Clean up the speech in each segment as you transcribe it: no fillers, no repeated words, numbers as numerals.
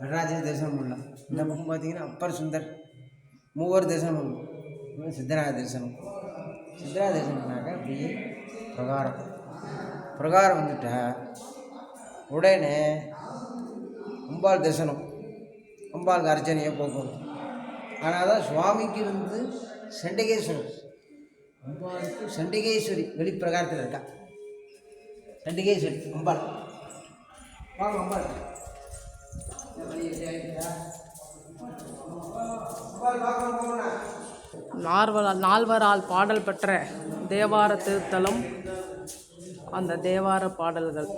நடராஜர் தரிசனம் பண்ணலாம். இந்த பக்கம் பார்த்தீங்கன்னா அப்பர் சுந்தர் மூவர் தரிசனம் பண்ணணும். சித்தராஜ தரிசனம். சித்தராஜ தரிசனம் பண்ணாக்க அப்படியே பிரகாரம் வந்துட்டா உடனே அம்பாள் தரிசனம், அம்பாளுக்கு அர்ச்சனையை போக்கணும். ஆனால் தான் சுவாமிக்கு சண்டிகேஸ்வரர், அம்பாளுக்கு சண்டிகேஸ்வரி வெளிப்பிரகாரத்தில் இருக்கா. சண்டிகேஸ்வரி அம்பாள். வாங்க அம்பாள். நால்வரால் பாடல் பெற்ற தேவார திருத்தலம். அந்த தேவார பாடல்கள்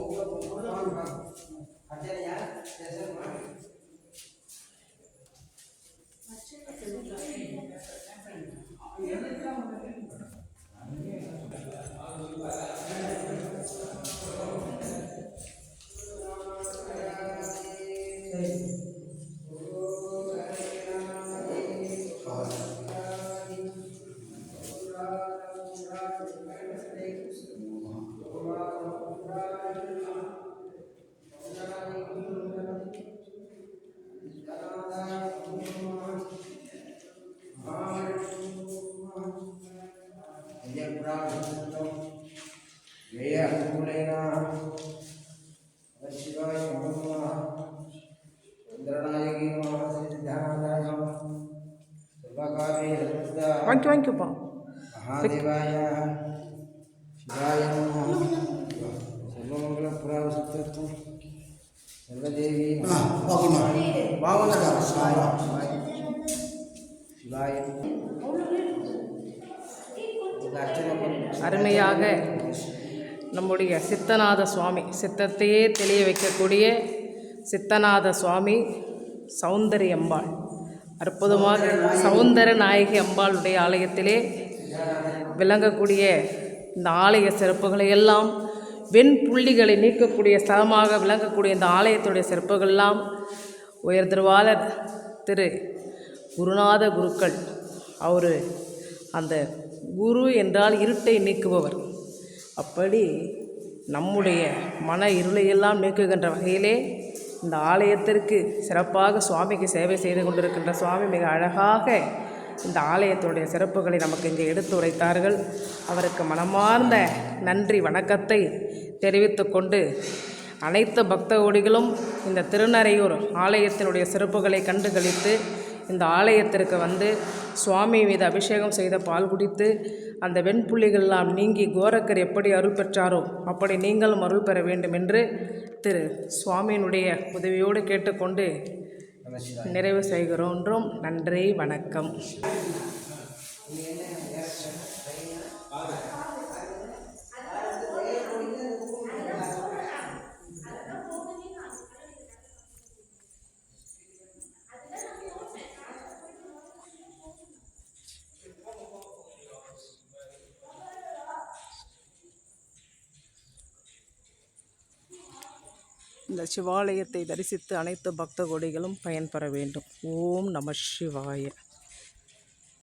வாங்கிப்பா. மகாதேவாய சிவாய சர்வமங்கல புராவசித்தம் சர்வதேவி சிவாய. அருமையாக நம்முடைய சித்தநாத சுவாமி, சித்தத்தையே தெளிய வைக்கக்கூடிய சித்தநாத சுவாமி சௌந்தரி அம்பாள், அற்புதமாக சௌந்தர நாயகி அம்பாளுடைய ஆலயத்திலே விளங்கக்கூடிய இந்த ஆலய சிறப்புகளை எல்லாம், வெண்புள்ளிகளை நீக்கக்கூடிய ஸ்தலமாக விளங்கக்கூடிய இந்த ஆலயத்துடைய சிறப்புகள்லாம் உயர் திருவாளர் திரு குருநாத குருக்கள். அவர் அந்த குரு என்றால் இருட்டை நீக்குபவர். அப்படி நம்முடைய மன இருளையெல்லாம் நீக்குகின்ற வகையிலே இந்த ஆலயத்திற்கு சிறப்பாக சுவாமிக்கு சேவை செய்து கொண்டிருக்கின்ற சுவாமி மிக அழகாக இந்த ஆலயத்துடைய சிறப்புகளை நமக்கு இங்கே எடுத்து உரைத்தார்கள். அவருக்கு மனமார்ந்த நன்றி வணக்கத்தை தெரிவித்து கொண்டு, அனைத்து பக்த கோடிகளும் இந்த திருநறையூர் ஆலயத்தினுடைய சிறப்புகளை கண்டு களித்து இந்த ஆலயத்திற்கு வந்து சுவாமி மீது அபிஷேகம் செய்த பால் குடித்து அந்த வெண்புள்ளிகளெல்லாம் நீங்கி கோரக்கர் எப்படி அருள் பெற்றாரோ அப்படி நீங்களும் அருள் பெற வேண்டும் என்று திரு சுவாமியினுடைய உதவியோடு கேட்டுக்கொண்டு நிறைவு செய்கிறோன்றும். நன்றி, வணக்கம். இந்த சிவாலயத்தை தரிசித்து அனைத்து பக்த கோடிகளும் பயன்பெற வேண்டும். ஓம் நம சிவாய.